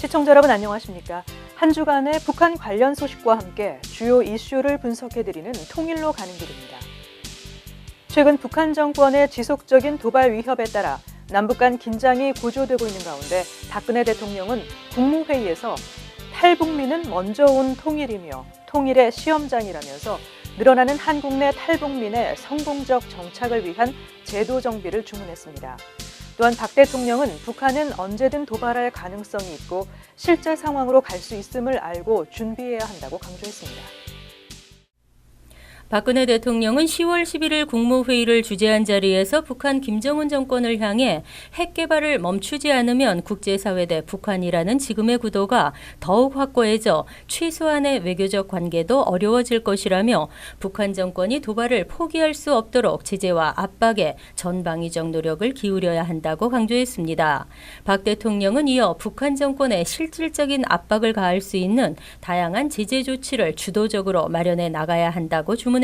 시청자 여러분 안녕하십니까? 한 주간의 북한 관련 소식과 함께 주요 이슈를 분석해드리는 통일로 가는 길입니다. 최근 북한 정권의 지속적인 도발 위협에 따라 남북 간 긴장이 고조되고 있는 가운데 박근혜 대통령은 국무회의에서 탈북민은 먼저 온 통일이며 통일의 시험장이라면서 늘어나는 한국 내 탈북민의 성공적 정착을 위한 제도 정비를 주문했습니다. 또한 박 대통령은 북한은 언제든 도발할 가능성이 있고 실제 상황으로 갈 수 있음을 알고 준비해야 한다고 강조했습니다. 박근혜 대통령은 10월 11일 국무회의를 주재한 자리에서 북한 김정은 정권을 향해 핵 개발을 멈추지 않으면 국제사회 대 북한이라는 지금의 구도가 더욱 확고해져 최소한의 외교적 관계도 어려워질 것이라며 북한 정권이 도발을 포기할 수 없도록 제재와 압박에 전방위적 노력을 기울여야 한다고 강조했습니다. 박 대통령은 이어 북한 정권에 실질적인 압박을 가할 수 있는 다양한 제재 조치를 주도적으로 마련해 나가야 한다고 주문했습니다.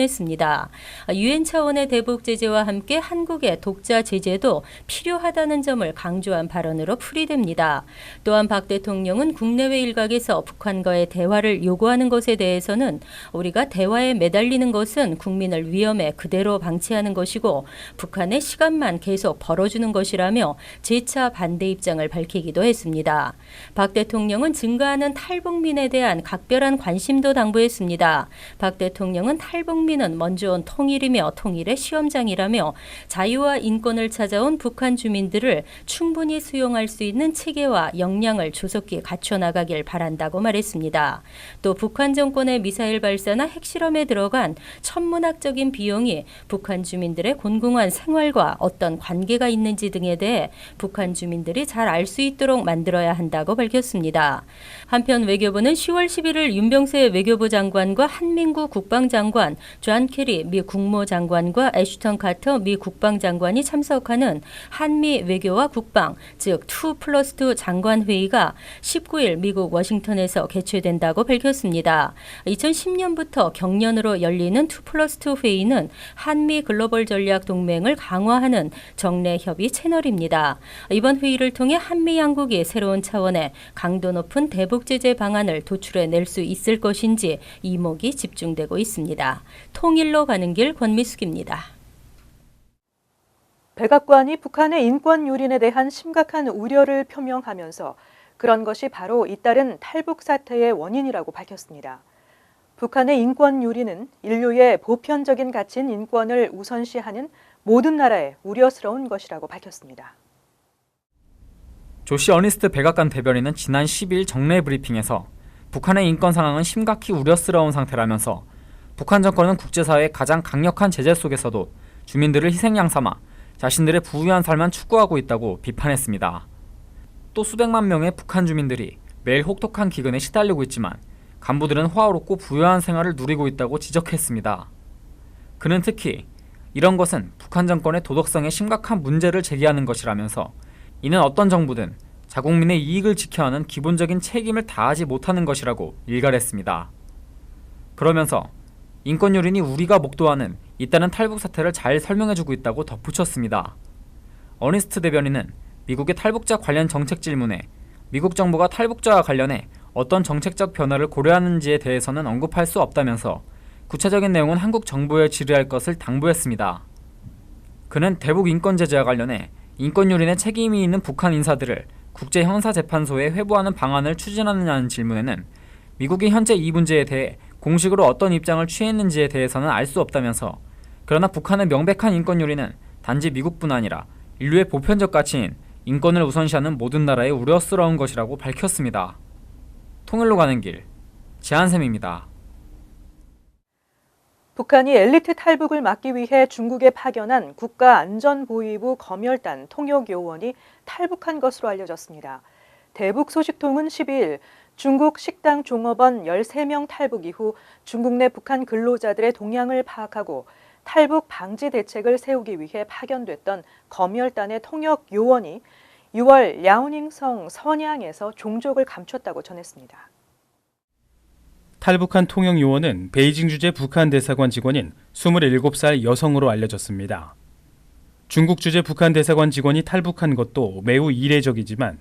유엔 차원의 대북 제재와 함께 한국의 독자 제재도 필요하다는 점을 강조한 발언으로 풀이됩니다. 또한 박 대통령은 국내외 일각에서 북한과의 대화를 요구하는 것에 대해서는 우리가 대화에 매달리는 것은 국민을 위험에 그대로 방치하는 것이고 북한의 시간만 계속 벌어주는 것이라며 재차 반대 입장을 밝히기도 했습니다. 박 대통령은 증가하는 탈북민에 대한 각별한 관심도 당부했습니다. 박 대통령은 탈북민은 먼저 온 통일이며 통일의 시험장이라며 자유와 인권을 찾아온 북한 주민들을 충분히 수용할 수 있는 체계와 역량을 조속히 갖춰나가길 바란다고 말했습니다. 또 북한 정권의 미사일 발사나 핵실험에 들어간 천문학적인 비용이 북한 주민들의 곤궁한 생활과 어떤 관계가 있는지 등에 대해 북한 주민들이 잘 알 수 있도록 만들어야 한다고 밝혔습니다. 한편 외교부는 10월 11일 윤병세 외교부 장관과 한민구 국방장관, 존 캐리 미 국무장관과 애슈턴 카터 미 국방장관이 참석하는 한미 외교와 국방, 즉 2+2 장관회의가 19일 미국 워싱턴에서 개최된다고 밝혔습니다. 2010년부터 경년으로 열리는 2+2 회의는 한미 글로벌 전략 동맹을 강화하는 정례 협의 채널입니다. 이번 회의를 통해 한미 양국이 새로운 차원의 강도 높은 대북 제재 방안을 도출해낼 수 있을 것인지 이목이 집중되고 있습니다. 통일로 가는 길 권미숙입니다. 백악관이 북한의 인권 유린에 대한 심각한 우려를 표명하면서 그런 것이 바로 잇따른 탈북 사태의 원인이라고 밝혔습니다. 북한의 인권 유린은 인류의 보편적인 가치인 인권을 우선시하는 모든 나라의 우려스러운 것이라고 밝혔습니다. 조시 어니스트 백악관 대변인은 지난 10일 정례 브리핑에서 북한의 인권 상황은 심각히 우려스러운 상태라면서 북한 정권은 국제사회의 가장 강력한 제재 속에서도 주민들을 희생양 삼아 자신들의 부유한 삶만 추구하고 있다고 비판했습니다. 또 수백만 명의 북한 주민들이 매일 혹독한 기근에 시달리고 있지만 간부들은 호화롭고 부유한 생활을 누리고 있다고 지적했습니다. 그는 특히 이런 것은 북한 정권의 도덕성에 심각한 문제를 제기하는 것이라면서 이는 어떤 정부든 자국민의 이익을 지켜야 하는 기본적인 책임을 다하지 못하는 것이라고 일갈했습니다. 그러면서 인권 유린이 우리가 목도하는 잇따른 탈북 사태를 잘 설명해주고 있다고 덧붙였습니다. 어니스트 대변인은 미국의 탈북자 관련 정책 질문에 미국 정부가 탈북자와 관련해 어떤 정책적 변화를 고려하는지에 대해서는 언급할 수 없다면서 구체적인 내용은 한국 정부에 질의할 것을 당부했습니다. 그는 대북 인권 제재와 관련해 인권 유린에 책임이 있는 북한 인사들을 국제형사재판소에 회부하는 방안을 추진하느냐는 질문에는 미국이 현재 이 문제에 대해 공식으로 어떤 입장을 취했는지에 대해서는 알 수 없다면서 그러나 북한의 명백한 인권 유린은 단지 미국뿐 아니라 인류의 보편적 가치인 인권을 우선시하는 모든 나라의 우려스러운 것이라고 밝혔습니다. 통일로 가는 길, 지한샘입니다. 북한이 엘리트 탈북을 막기 위해 중국에 파견한 국가안전보위부 검열단 통역요원이 탈북한 것으로 알려졌습니다. 대북 소식통은 12일 중국 식당 종업원 13명 탈북 이후 중국 내 북한 근로자들의 동향을 파악하고 탈북 방지 대책을 세우기 위해 파견됐던 검열단의 통역 요원이 6월 랴오닝성 선양에서 종족을 감췄다고 전했습니다. 탈북한 통역 요원은 베이징 주재 북한 대사관 직원인 27살 여성으로 알려졌습니다. 중국 주재 북한 대사관 직원이 탈북한 것도 매우 이례적이지만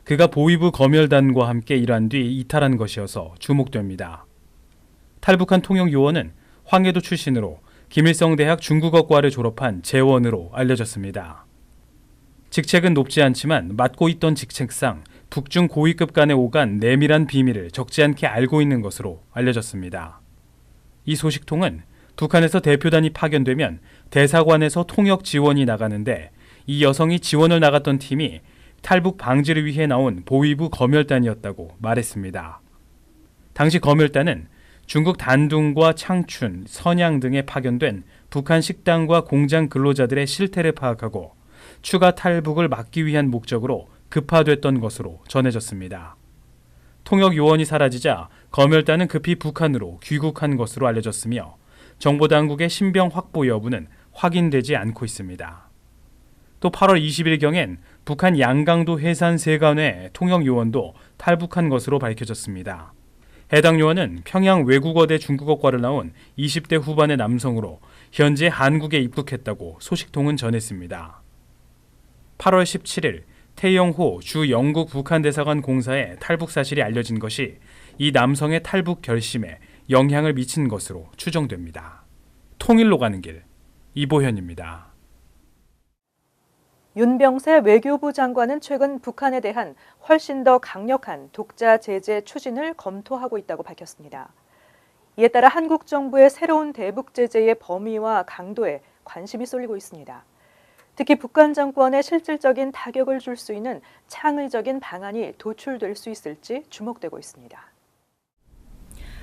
그가 보위부 검열단과 함께 일한 뒤 이탈한 것이어서 주목됩니다. 탈북한 통역요원은 황해도 출신으로 김일성대학 중국어과를 졸업한 재원으로 알려졌습니다. 직책은 높지 않지만 맡고 있던 직책상 북중 고위급 간에 오간 내밀한 비밀을 적지 않게 알고 있는 것으로 알려졌습니다. 이 소식통은 북한에서 대표단이 파견되면 대사관에서 통역 지원이 나가는데 이 여성이 지원을 나갔던 팀이 탈북 방지를 위해 나온 보위부 검열단이었다고 말했습니다. 당시 검열단은 중국 단둥과 창춘, 선양 등에 파견된 북한 식당과 공장 근로자들의 실태를 파악하고 추가 탈북을 막기 위한 목적으로 급파됐던 것으로 전해졌습니다. 통역 요원이 사라지자 검열단은 급히 북한으로 귀국한 것으로 알려졌으며 정보당국의 신병 확보 여부는 확인되지 않고 있습니다. 또 8월 20일경엔 북한 양강도 해산세관회 통역 요원도 탈북한 것으로 밝혀졌습니다. 해당 요원은 평양 외국어대 중국어과를 나온 20대 후반의 남성으로 현재 한국에 입국했다고 소식통은 전했습니다. 8월 17일 태영호 주 영국 북한 대사관 공사에 탈북 사실이 알려진 것이 이 남성의 탈북 결심에 영향을 미친 것으로 추정됩니다. 통일로 가는 길, 이보현입니다. 윤병세 외교부 장관은 최근 북한에 대한 훨씬 더 강력한 독자 제재 추진을 검토하고 있다고 밝혔습니다. 이에 따라 한국 정부의 새로운 대북 제재의 범위와 강도에 관심이 쏠리고 있습니다. 특히 북한 정권에 실질적인 타격을 줄 수 있는 창의적인 방안이 도출될 수 있을지 주목되고 있습니다.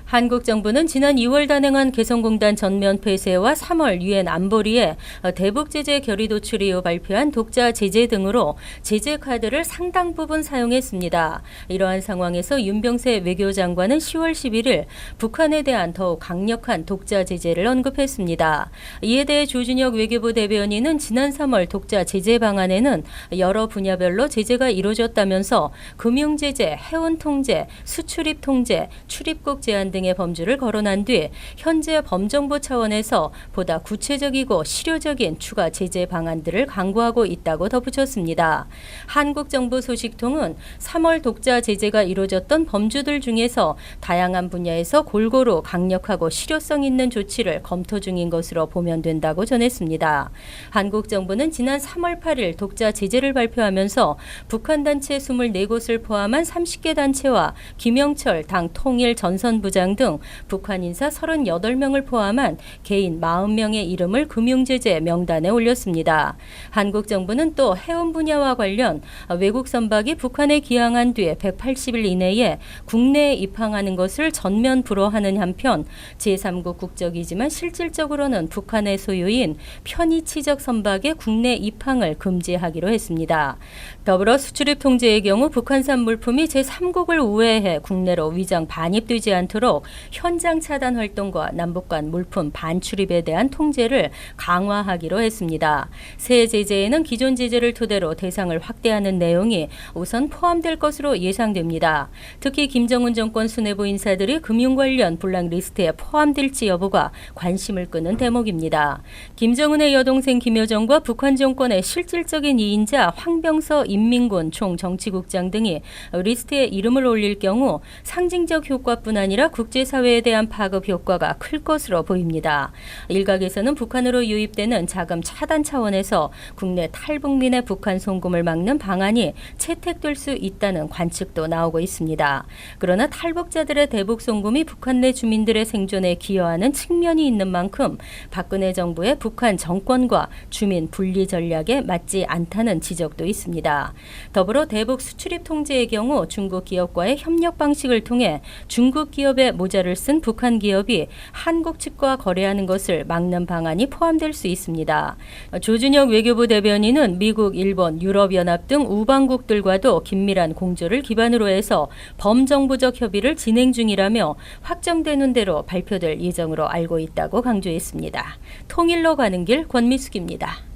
한국 정부는 지난 2월 단행한 개성공단 전면 폐쇄와 3월 유엔 안보리에 대북 제재 결의 도출 이후 발표한 독자 제재 등으로 제재 카드를 상당 부분 사용했습니다. 이러한 상황에서 윤병세 외교장관은 10월 11일 북한에 대한 더욱 강력한 독자 제재를 언급했습니다. 이에 대해 조준혁 외교부 대변인은 지난 3월 독자 제재 방안에는 여러 분야별로 제재가 이루어졌다면서 금융 제재, 해운 통제, 수출입 통제, 출입국 제한 등의 범주를 거론한 뒤 현재 범정부 차원에서 보다 구체적이고 실효적인 추가 제재 방안들을 강구하고 있다고 덧붙였습니다. 한국 정부 소식통은 3월 독자 제재가 이루어졌던 범주들 중에서 다양한 분야에서 골고루 강력하고 실효성 있는 조치를 검토 중인 것으로 보면 된다고 전했습니다. 한국 정부는 지난 3월 8일 독자 제재를 발표하면서 북한 단체 24곳을 포함한 30개 단체와 김영철 당 통일 전선부장 등 북한 인사 38명을 포함한 개인 40명의 이름을 금융제재 명단에 올렸습니다. 한국 정부는 또 해운 분야와 관련 외국 선박이 북한에 기항한 뒤에 180일 이내에 국내에 입항하는 것을 전면 불허하는 한편 제3국 국적이지만 실질적으로는 북한의 소유인 편의치적 선박의 국내 입항을 금지하기로 했습니다. 더불어 수출입 통제의 경우 북한산 물품이 제3국을 우회해 국내로 위장 반입되지 않도록 현장 차단 활동과 남북 간 물품 반출입에 대한 통제를 강화하기로 했습니다. 새 제재에는 기존 제재를 토대로 대상을 확대하는 내용이 우선 포함될 것으로 예상됩니다. 특히 김정은 정권 수뇌부 인사들이 금융 관련 블랙리스트에 포함될지 여부가 관심을 끄는 대목입니다. 김정은의 여동생 김여정과 북한 정권의 실질적인 이인자 황병서 인민군 총정치국장 등이 리스트에 이름을 올릴 경우 상징적 효과뿐 아니라 국제사회에 대한 파급 효과가 클 것으로 보입니다. 일각에서는 북한으로 유입되는 자금 차단 차원에서 국내 탈북민의 북한 송금을 막는 방안이 채택될 수 있다는 관측도 나오고 있습니다. 그러나 탈북자들의 대북 송금이 북한 내 주민들의 생존에 기여하는 측면이 있는 만큼 박근혜 정부의 북한 정권과 주민 분리 전략에 맞지 않다는 지적도 있습니다. 더불어 대북 수출입 통제의 경우 중국 기업과의 협력 방식을 통해 중국 기업의 모자를 쓴 북한 기업이 한국 측과 거래하는 것을 막는 방안이 포함될 수 있습니다. 조준혁 외교부 대변인은 미국, 일본, 유럽연합 등 우방국들과도 긴밀한 공조를 기반으로 해서 범정부적 협의를 진행 중이라며 확정되는 대로 발표될 예정으로 알고 있다고 강조했습니다. 통일로 가는 길 권미숙입니다.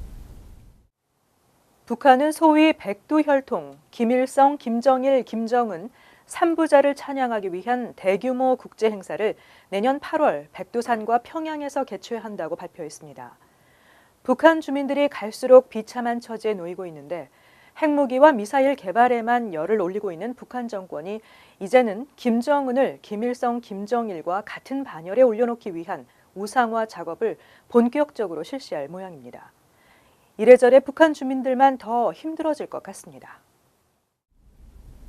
북한은 소위 백두혈통, 김일성, 김정일, 김정은 3부자를 찬양하기 위한 대규모 국제 행사를 내년 8월 백두산과 평양에서 개최한다고 발표했습니다. 북한 주민들이 갈수록 비참한 처지에 놓이고 있는데 핵무기와 미사일 개발에만 열을 올리고 있는 북한 정권이 이제는 김정은을 김일성, 김정일과 같은 반열에 올려놓기 위한 우상화 작업을 본격적으로 실시할 모양입니다. 이래저래 북한 주민들만 더 힘들어질 것 같습니다.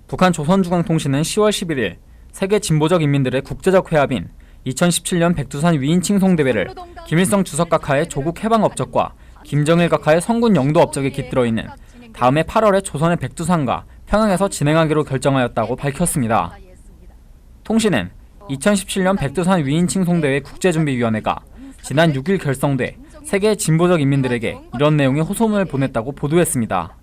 북한 조선중앙통신은 10월 11일 세계 진보적 인민들의 국제적 회합인 2017년 백두산 위인 칭송대회를 김일성 주석 각하의 조국 해방 업적과 김정일 각하의 성군 영도 업적에 깃들어 있는 다음해 8월에 조선의 백두산과 평양에서 진행하기로 결정하였다고 밝혔습니다. 통신은 2017년 백두산 위인 칭송대회 국제준비위원회가 지난 6일 결성돼 세계 진보적 인민들에게 이런 내용의 호소문을 보냈다고 보도했습니다.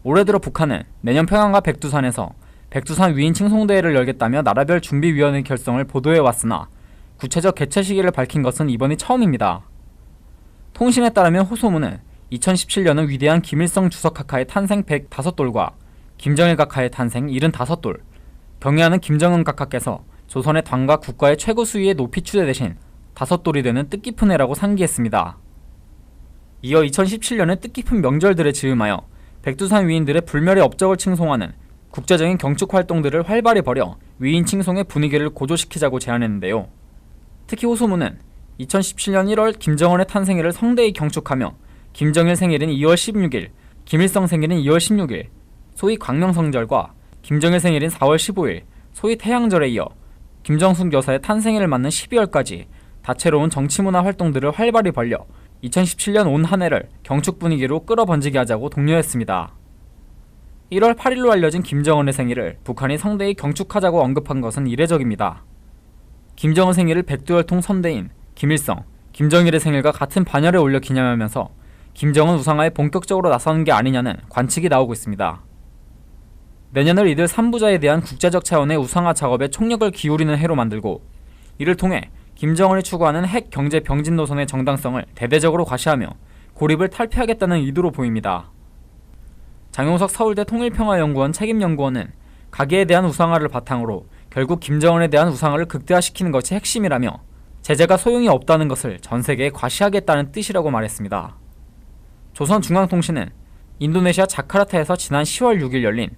올해 들어 북한은 내년 평양과 백두산에서 백두산 위인 칭송대회를 열겠다며 나라별 준비위원회 결성을 보도해왔으나 구체적 개최 시기를 밝힌 것은 이번이 처음입니다. 통신에 따르면 호소문은 2017년은 위대한 김일성 주석 각하의 탄생 105돌과 김정일 각하의 탄생 75돌, 경애하는 김정은 각하께서 조선의 당과 국가의 최고 수위에 높이 추대되신 5돌이 되는 뜻깊은 해라고 상기했습니다. 이어 2017년에 뜻깊은 명절들에 즈음하여 백두산 위인들의 불멸의 업적을 칭송하는 국제적인 경축 활동들을 활발히 벌여 위인 칭송의 분위기를 고조시키자고 제안했는데요. 특히 호소문은 2017년 1월 김정은의 탄생일을 성대히 경축하며 김정일 생일인 2월 16일, 김일성 생일인 2월 16일, 소위 광명성절과 김정일 생일인 4월 15일, 소위 태양절에 이어 김정숙 여사의 탄생일을 맞는 12월까지 다채로운 정치문화 활동들을 활발히 벌려 2017년 온 한 해를 경축 분위기로 끌어번지게 하자고 독려했습니다. 1월 8일로 알려진 김정은의 생일을 북한이 성대히 경축하자고 언급한 것은 이례적입니다. 김정은 생일을 백두혈통 선대인 김일성, 김정일의 생일과 같은 반열에 올려 기념하면서 김정은 우상화에 본격적으로 나서는 게 아니냐는 관측이 나오고 있습니다. 내년을 이들 3부자에 대한 국제적 차원의 우상화 작업에 총력을 기울이는 해로 만들고 이를 통해 김정은이 추구하는 핵 경제 병진 노선의 정당성을 대대적으로 과시하며 고립을 탈피하겠다는 의도로 보입니다. 장용석 서울대 통일평화연구원 책임연구원은 가계에 대한 우상화를 바탕으로 결국 김정은에 대한 우상화를 극대화시키는 것이 핵심이라며 제재가 소용이 없다는 것을 전 세계에 과시하겠다는 뜻이라고 말했습니다. 조선중앙통신은 인도네시아 자카르타에서 지난 10월 6일 열린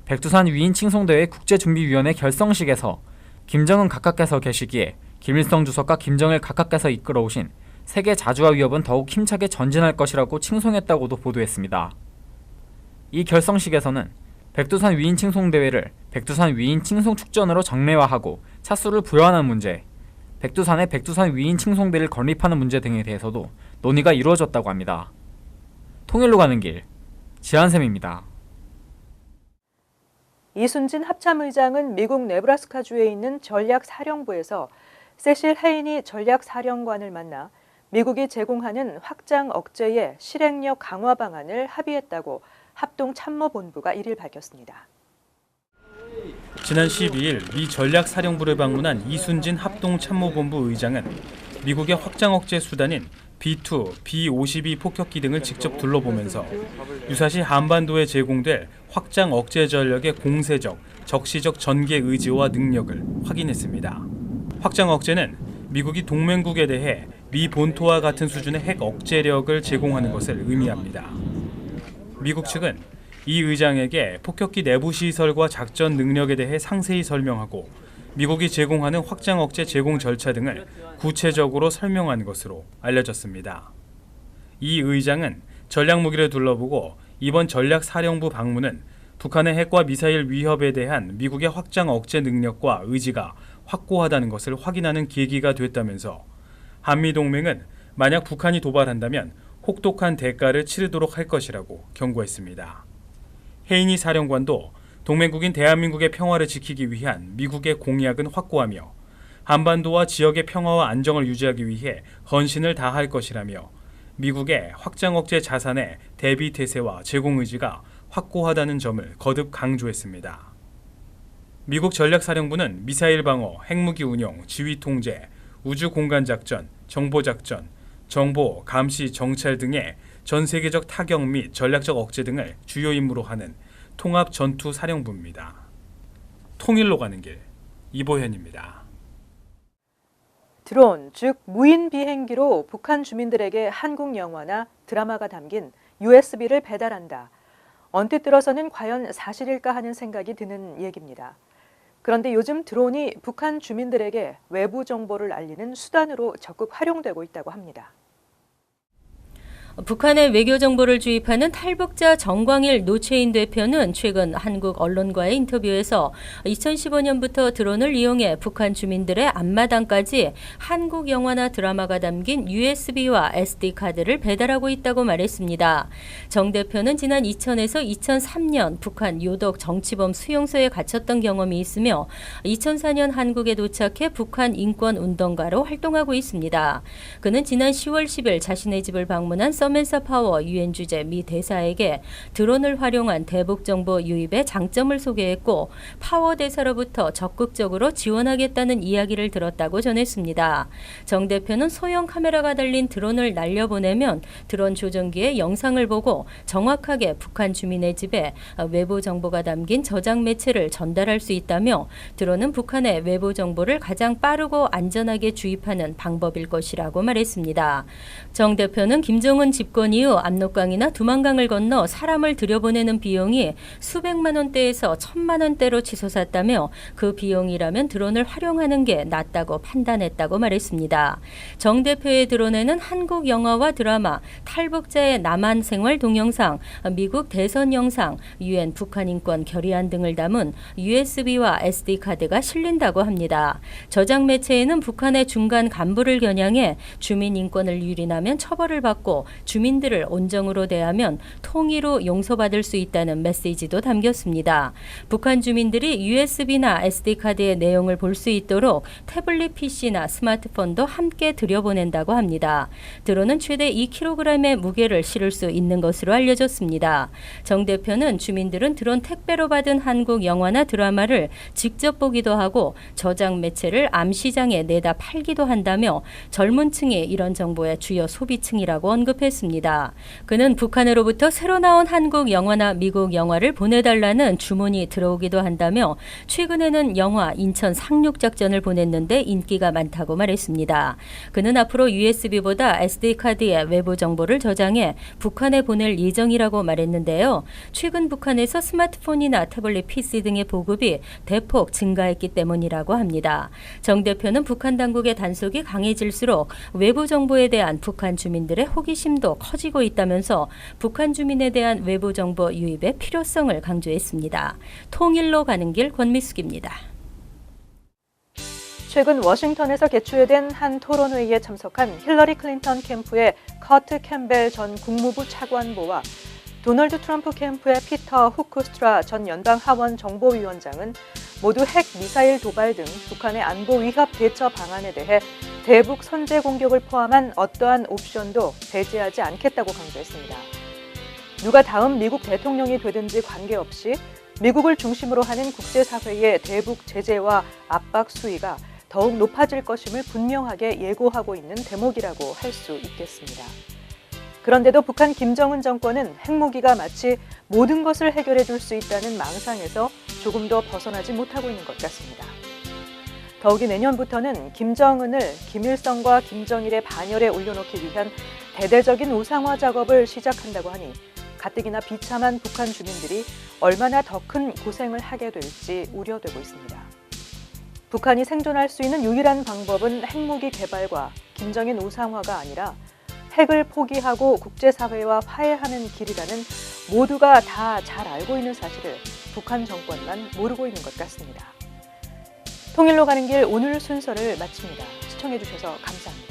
백두산 위인 칭송대회 국제준비위원회 결성식에서 김정은 각하께서 계시기에 김일성 주석과 김정일 각하께서 이끌어오신 세계 자주화 위협은 더욱 힘차게 전진할 것이라고 칭송했다고도 보도했습니다. 이 결성식에서는 백두산 위인 칭송대회를 백두산 위인 칭송 축전으로 정례화하고 차수를 부여하는 문제, 백두산에 백두산 위인 칭송대를 건립하는 문제 등에 대해서도 논의가 이루어졌다고 합니다. 통일로 가는 길, 지한샘입니다. 이순진 합참의장은 미국 네브라스카주에 있는 전략사령부에서 세실 헤이니 전략사령관을 만나 미국이 제공하는 확장 억제의 실행력 강화 방안을 합의했다고 합동참모본부가 1일 밝혔습니다. 지난 12일 미 전략사령부를 방문한 이순진 합동참모본부 의장은 미국의 확장 억제 수단인 B-2, B-52 폭격기 등을 직접 둘러보면서 유사시 한반도에 제공될 확장 억제 전력의 공세적, 적시적 전개 의지와 능력을 확인했습니다. 확장 억제는 미국이 동맹국에 대해 미 본토와 같은 수준의 핵 억제력을 제공하는 것을 의미합니다. 미국 측은 이 의장에게 폭격기 내부 시설과 작전 능력에 대해 상세히 설명하고 미국이 제공하는 확장 억제 제공 절차 등을 구체적으로 설명한 것으로 알려졌습니다. 이 의장은 전략무기를 둘러보고 이번 전략사령부 방문은 북한의 핵과 미사일 위협에 대한 미국의 확장 억제 능력과 의지가 확고하다는 것을 확인하는 계기가 됐다면서 한미동맹은 만약 북한이 도발한다면 혹독한 대가를 치르도록 할 것이라고 경고했습니다. 헤이니 사령관도 동맹국인 대한민국의 평화를 지키기 위한 미국의 공약은 확고하며 한반도와 지역의 평화와 안정을 유지하기 위해 헌신을 다할 것이라며 미국의 확장 억제 자산의 대비 태세와 제공 의지가 확고하다는 점을 거듭 강조했습니다. 미국 전략사령부는 미사일 방어, 핵무기 운용, 지휘 통제, 우주 공간 작전, 정보 작전, 정보, 감시, 정찰 등의 전 세계적 타격 및 전략적 억제 등을 주요 임무로 하는 통합 전투 사령부입니다. 통일로 가는 길, 이보현입니다. 드론, 즉 무인 비행기로 북한 주민들에게 한국 영화나 드라마가 담긴 USB를 배달한다. 언뜻 들어서는 과연 사실일까 하는 생각이 드는 얘기입니다. 그런데 요즘 드론이 북한 주민들에게 외부 정보를 알리는 수단으로 적극 활용되고 있다고 합니다. 북한의 외교 정보를 주입하는 탈북자 정광일 노채인 대표는 최근 한국 언론과의 인터뷰에서 2015년부터 드론을 이용해 북한 주민들의 앞마당까지 한국 영화나 드라마가 담긴 USB와 SD카드를 배달하고 있다고 말했습니다. 정 대표는 지난 2000에서 2003년 북한 요덕 정치범 수용소에 갇혔던 경험이 있으며 2004년 한국에 도착해 북한 인권운동가로 활동하고 있습니다. 그는 지난 10월 10일 자신의 집을 방문한 서멘사 파워 유엔 주재 미 대사에게 드론을 활용한 대북 정보 유입의 장점을 소개했고 파워 대사로부터 적극적으로 지원하겠다는 이야기를 들었다고 전했습니다. 정 대표는 소형 카메라가 달린 드론을 날려보내면 드론 조종기의 영상을 보고 정확하게 북한 주민의 집에 외부 정보가 담긴 저장 매체를 전달할 수 있다며 드론은 북한의 외부 정보를 가장 빠르고 안전하게 주입하는 방법일 것이라고 말했습니다. 정 대표는 김정은 집권 이후 압록강이나 두만강을 건너 사람을 들여보내는 비용이 수백만 원대에서 1,000만 원대로 치솟았다며 그 비용이라면 드론을 활용하는 게 낫다고 판단했다고 말했습니다. 정 대표의 드론에는 한국 영화와 드라마, 탈북자의 남한 생활 동영상, 미국 대선 영상, 유엔 북한 인권 결의안 등을 담은 USB와 SD카드가 실린다고 합니다. 저장 매체에는 북한의 중간 간부를 겨냥해 주민 인권을 유린하면 처벌을 받고 주민들을 온정으로 대하면 통일로 용서받을 수 있다는 메시지도 담겼습니다. 북한 주민들이 USB나 SD카드의 내용을 볼 수 있도록 태블릿 PC나 스마트폰도 함께 들여보낸다고 합니다. 드론은 최대 2kg의 무게를 실을 수 있는 것으로 알려졌습니다. 정 대표는 주민들은 드론 택배로 받은 한국 영화나 드라마를 직접 보기도 하고 저장 매체를 암시장에 내다 팔기도 한다며 젊은 층이 이런 정보의 주요 소비층이라고 언급했습니다. 그는 북한으로부터 새로 나온 한국 영화나 미국 영화를 보내달라는 주문이 들어오기도 한다며 최근에는 영화 인천 상륙작전을 보냈는데 인기가 많다고 말했습니다. 그는 앞으로 USB보다 SD카드에 외부 정보를 저장해 북한에 보낼 예정이라고 말했는데요. 최근 북한에서 스마트폰이나 태블릿 PC 등의 보급이 대폭 증가했기 때문이라고 합니다. 정 대표는 북한 당국의 단속이 강해질수록 외부 정보에 대한 북한 주민들의 호기심도 커지고 있다면서 북한 주민에 대한 외부 정보 유입의 필요성을 강조했습니다. 통일로 가는 길 권미숙입니다. 최근 워싱턴에서 개최된 한 토론회의에 참석한 힐러리 클린턴 캠프의 커트 캠벨 전 국무부 차관보와 도널드 트럼프 캠프의 피터 후크스트라 전 연방하원 정보위원장은 모두 핵 미사일 도발 등 북한의 안보 위협 대처 방안에 대해 대북 선제 공격을 포함한 어떠한 옵션도 배제하지 않겠다고 강조했습니다. 누가 다음 미국 대통령이 되든지 관계없이 미국을 중심으로 하는 국제사회의 대북 제재와 압박 수위가 더욱 높아질 것임을 분명하게 예고하고 있는 대목이라고 할 수 있겠습니다. 그런데도 북한 김정은 정권은 핵무기가 마치 모든 것을 해결해 줄 수 있다는 망상에서 조금도 벗어나지 못하고 있는 것 같습니다. 더욱이 내년부터는 김정은을 김일성과 김정일의 반열에 올려놓기 위한 대대적인 우상화 작업을 시작한다고 하니 가뜩이나 비참한 북한 주민들이 얼마나 더 큰 고생을 하게 될지 우려되고 있습니다. 북한이 생존할 수 있는 유일한 방법은 핵무기 개발과 김정인 우상화가 아니라 핵을 포기하고 국제사회와 화해하는 길이라는 모두가 다 잘 알고 있는 사실을 북한 정권만 모르고 있는 것 같습니다. 통일로 가는 길 오늘 순서를 마칩니다. 시청해주셔서 감사합니다.